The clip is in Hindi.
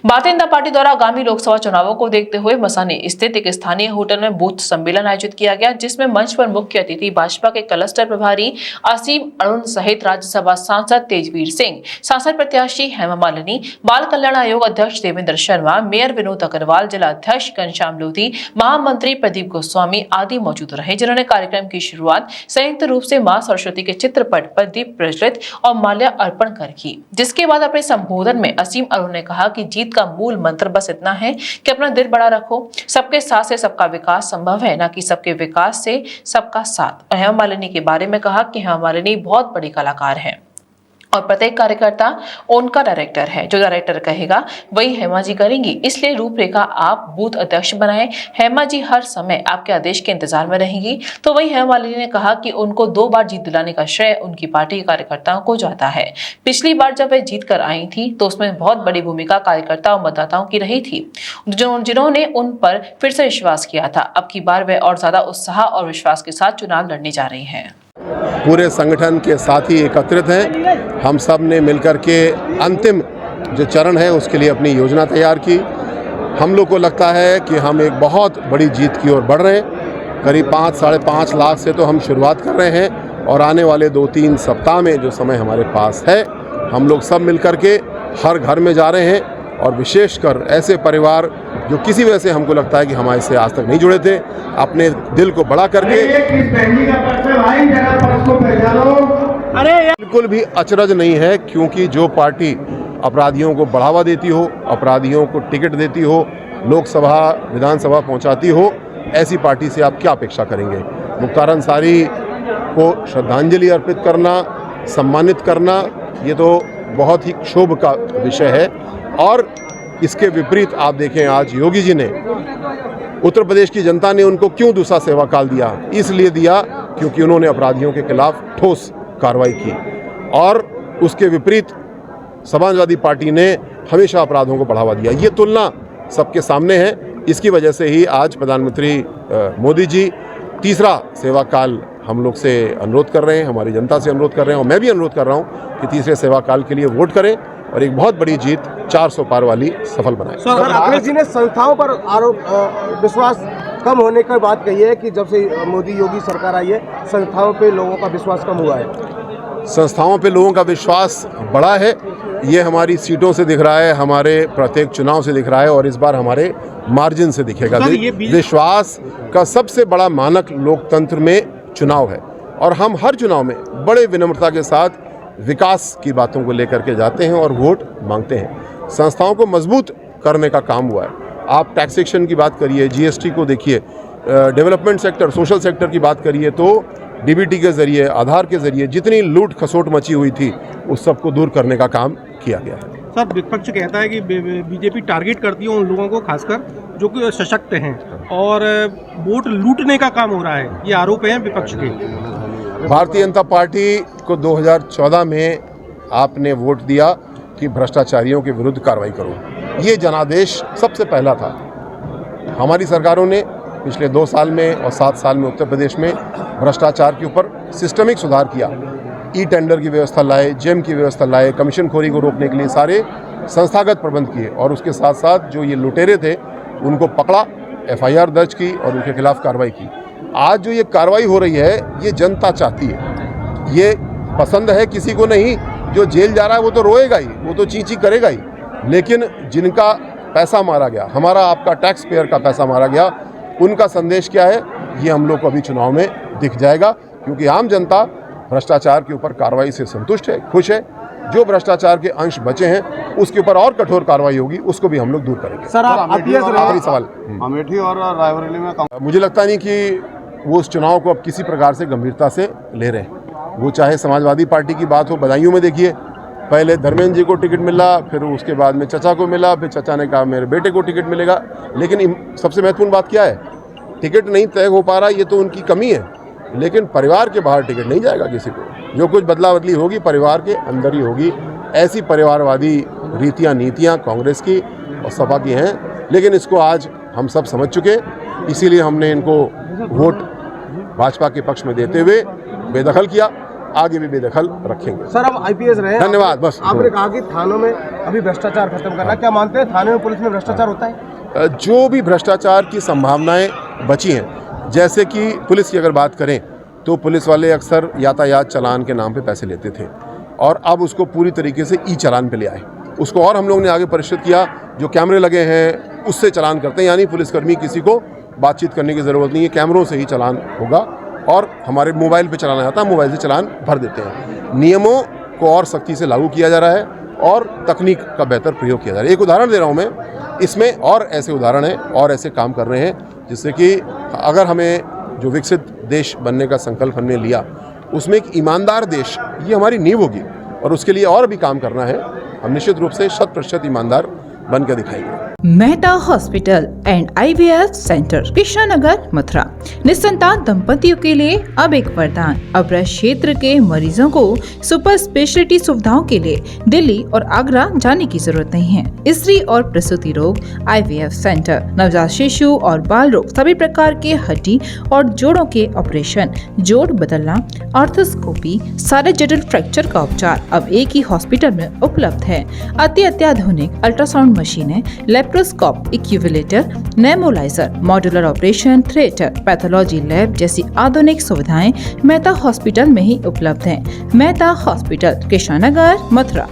भारतीय जनता पार्टी द्वारा आगामी लोकसभा चुनावों को देखते हुए मसानी स्थित एक स्थानीय होटल में बूथ सम्मेलन आयोजित किया गया, जिसमें मंच पर मुख्य अतिथि भाजपा के क्लस्टर प्रभारी असीम अरुण सहित राज्यसभा सांसद तेजवीर सिंह, सांसद प्रत्याशी हेमा मालिनी, बाल कल्याण आयोग अध्यक्ष देवेंद्र शर्मा, मेयर विनोद अग्रवाल, जिला अध्यक्ष घनश्याम लोधी, महामंत्री प्रदीप गोस्वामी आदि मौजूद रहे, जिन्होंने कार्यक्रम की शुरुआत संयुक्त रूप से मां सरस्वती के चित्रपट पर दीप प्रज्वलित और माल्या अर्पण कर की। जिसके बाद अपने संबोधन में असीम अरुण ने कहा कि जीत का मूल मंत्र बस इतना है कि अपना दिल बड़ा रखो, सबके साथ से सबका विकास संभव है, न कि सबके विकास से सबका साथ। हेमा मालिनी के बारे में कहा कि हेमा मालिनी बहुत बड़ी कलाकार है और प्रत्येक कार्यकर्ता उनका डायरेक्टर है, जो डायरेक्टर कहेगा वही हेमा जी करेंगी, इसलिए रूपरेखा आप बूथ अध्यक्ष बनाएं। हेमा जी हर समय आपके आदेश के इंतजार में रहेंगी। तो वही हेमा मालिनी ने कहा कि उनको 2 बार जीत दिलाने का श्रेय उनकी पार्टी के कार्यकर्ताओं को जाता है। पिछली बार जब वे जीत कर आई थी तो उसमें बहुत बड़ी भूमिका कार्यकर्ता और मतदाताओं की रही थी, जिन्होंने उन पर फिर से विश्वास किया था। अब की बार वे और ज्यादा उत्साह और विश्वास के साथ चुनाव लड़ने जा रही है। पूरे संगठन के साथी एकत्रित हैं। हम सब ने मिलकर के अंतिम जो चरण है उसके लिए अपनी योजना तैयार की। हम लोग को लगता है कि हम एक बहुत बड़ी जीत की ओर बढ़ रहे हैं। करीब 5 - 5.5 लाख से तो हम शुरुआत कर रहे हैं और आने वाले 2-3 सप्ताह में जो समय हमारे पास है, हम लोग सब मिलकर के हर घर में जा रहे हैं और विशेषकर ऐसे परिवार जो किसी वजह से हमको लगता है कि हमारे से आज तक नहीं जुड़े थे, अपने दिल को बड़ा करके बिल्कुल भी अचरज नहीं है, क्योंकि जो पार्टी अपराधियों को बढ़ावा देती हो, अपराधियों को टिकट देती हो, लोकसभा विधानसभा पहुंचाती हो, ऐसी पार्टी से आप क्या अपेक्षा करेंगे। मुख्तार अंसारी को श्रद्धांजलि अर्पित करना, सम्मानित करना, ये तो बहुत ही क्षोभ का विषय है। और इसके विपरीत आप देखें, आज योगी जी ने, उत्तर प्रदेश की जनता ने उनको क्यों दूसरा सेवा काल दिया? इसलिए दिया क्योंकि उन्होंने अपराधियों के खिलाफ ठोस कार्रवाई की। और उसके विपरीत समाजवादी पार्टी ने हमेशा अपराधों को बढ़ावा दिया। ये तुलना सबके सामने है। इसकी वजह से ही आज प्रधानमंत्री मोदी जी तीसरा सेवा काल हम लोग से अनुरोध कर रहे हैं, हमारी जनता से अनुरोध कर रहे हैं, और मैं भी अनुरोध कर रहा हूँ कि तीसरे सेवा काल के लिए वोट करें और एक बहुत बड़ी जीत 400 पार वाली सफल बनाए। सर, अखिलेश जी ने संस्थाओं पर आरोप विश्वास कम होने की बात कही है कि जब से मोदी योगी सरकार आई है, संस्थाओं पे लोगों का विश्वास कम हुआ है। संस्थाओं पे लोगों का विश्वास बढ़ा है। ये हमारी सीटों से दिख रहा है, हमारे प्रत्येक चुनाव से दिख रहा है और इस बार हमारे मार्जिन से दिखेगा। विश्वास का सबसे बड़ा मानक लोकतंत्र में चुनाव है और हम हर चुनाव में बड़े विनम्रता के साथ विकास की बातों को लेकर के जाते हैं और वोट मांगते हैं। संस्थाओं को मजबूत करने का काम हुआ है। आप टैक्सेशन की बात करिए, जीएसटी को देखिए, डेवलपमेंट सेक्टर, सोशल सेक्टर की बात करिए तो डीबीटी के जरिए, आधार के जरिए जितनी लूट खसोट मची हुई थी उस सबको दूर करने का काम किया गया है। सर, विपक्ष कहता है कि बीजेपी टारगेट करती है उन लोगों को, खासकर जो कि सशक्त हैं, और वोट लूटने का काम हो रहा है, ये आरोप है विपक्ष के। भारतीय जनता पार्टी को 2014 में आपने वोट दिया कि भ्रष्टाचारियों के विरुद्ध कार्रवाई करो। ये जनादेश सबसे पहला था। हमारी सरकारों ने पिछले 2 साल में और 7 साल में उत्तर प्रदेश में भ्रष्टाचार के ऊपर सिस्टमिक सुधार किया। ई टेंडर की व्यवस्था लाए, जेम की व्यवस्था लाए, कमीशन खोरी को रोकने के लिए सारे संस्थागत प्रबंध किए और उसके साथ साथ जो ये लुटेरे थे उनको पकड़ा, FIR दर्ज की और उनके खिलाफ कार्रवाई की। आज जो ये कार्रवाई हो रही है ये जनता चाहती है। ये पसंद है किसी को नहीं। जो जेल जा रहा है वो तो रोएगा ही, वो तो चींची करेगा ही, लेकिन जिनका पैसा मारा गया, हमारा आपका टैक्स पेयर का पैसा मारा गया, उनका संदेश क्या है ये हम लोग को अभी चुनाव में दिख जाएगा। क्योंकि आम जनता भ्रष्टाचार के ऊपर कार्रवाई से संतुष्ट है, खुश है। जो भ्रष्टाचार के अंश बचे हैं उसके ऊपर और कठोर कार्रवाई होगी, उसको भी हम लोग दूर करेंगे। सर, आखिरी सवाल, अमेठी और रायबरेली में मुझे लगता नहीं कि वो उस चुनाव को अब किसी प्रकार से गंभीरता से ले रहे हैं। वो चाहे समाजवादी पार्टी की बात हो, बदायूं में देखिए, पहले धर्मेंद्र जी को टिकट मिला, फिर उसके बाद में चचा को मिला, फिर चचा ने कहा मेरे बेटे को टिकट मिलेगा। लेकिन सबसे महत्वपूर्ण बात क्या है, टिकट नहीं तय हो पा रहा, ये तो उनकी कमी है, लेकिन परिवार के बाहर टिकट नहीं जाएगा किसी को। जो कुछ बदला बदली होगी परिवार के अंदर ही होगी। ऐसी परिवारवादी रीतियाँ नीतियाँ कांग्रेस की और सपा की हैं, लेकिन इसको आज हम सब समझ चुके, इसीलिए हमने इनको वोट भाजपा के पक्ष में देते हुए बेदखल किया आगे भी बेदखल रखेंगे। सर अब आईपीएस रहे हैं, धन्यवाद। बस आपने कहा कि थानों में अभी भ्रष्टाचार खत्म करना, क्या मानते हैं थाने में पुलिस में भ्रष्टाचार होता है? जो भी भ्रष्टाचार की संभावनाएं बची हैं, जैसे कि पुलिस की अगर बात करें तो पुलिस वाले अक्सर यातायात चालान के नाम पे पैसे लेते थे और अब उसको पूरी तरीके से ई चालान पे ले आए। उसको और हम लोग ने आगे परिष्कृत किया, जो कैमरे लगे हैं उससे चालान करते हैं, यानी पुलिसकर्मी किसी को बातचीत करने की ज़रूरत नहीं है, कैमरों से ही चालान होगा और हमारे मोबाइल पे चलाना आता है, मोबाइल से चालान भर देते हैं। नियमों को और सख्ती से लागू किया जा रहा है और तकनीक का बेहतर प्रयोग किया जा रहा है। एक उदाहरण दे रहा हूँ मैं, इसमें और ऐसे उदाहरण हैं और ऐसे काम कर रहे हैं जिससे कि अगर हमें जो विकसित देश बनने का संकल्प हमने लिया उसमें एक ईमानदार देश ये हमारी नींव होगी और उसके लिए और भी काम करना है। हम निश्चित रूप से 100% ईमानदार बन कर दिखाएंगे। Mehta hospital and IVF centre, Krishnanagar, Mathura. निसंतान दंपतियों के लिए अब एक वरदान। अब क्षेत्र के मरीजों को सुपर स्पेशलिटी सुविधाओं के लिए दिल्ली और आगरा जाने की जरूरत नहीं है। स्त्री और प्रसूति रोग IVF सेंटर, नवजात शिशु और बाल रोग, सभी प्रकार के हड्डी और जोड़ों के ऑपरेशन, जोड़ बदलना, आर्थोस्कोपी, सारे जटिल फ्रैक्चर का उपचार अब एक ही हॉस्पिटल में उपलब्ध है। अत्याधुनिक अल्ट्रासाउंड मशीनें, लेप्रोस्कोप, इक्यूविलेटर, नेमोलाइजर, modular operation theatre, pathology lab जैसी आधुनिक सुविधाएं मेहता हॉस्पिटल में ही उपलब्ध हैं। मेहता हॉस्पिटल, कृष्णानगर, मथुरा।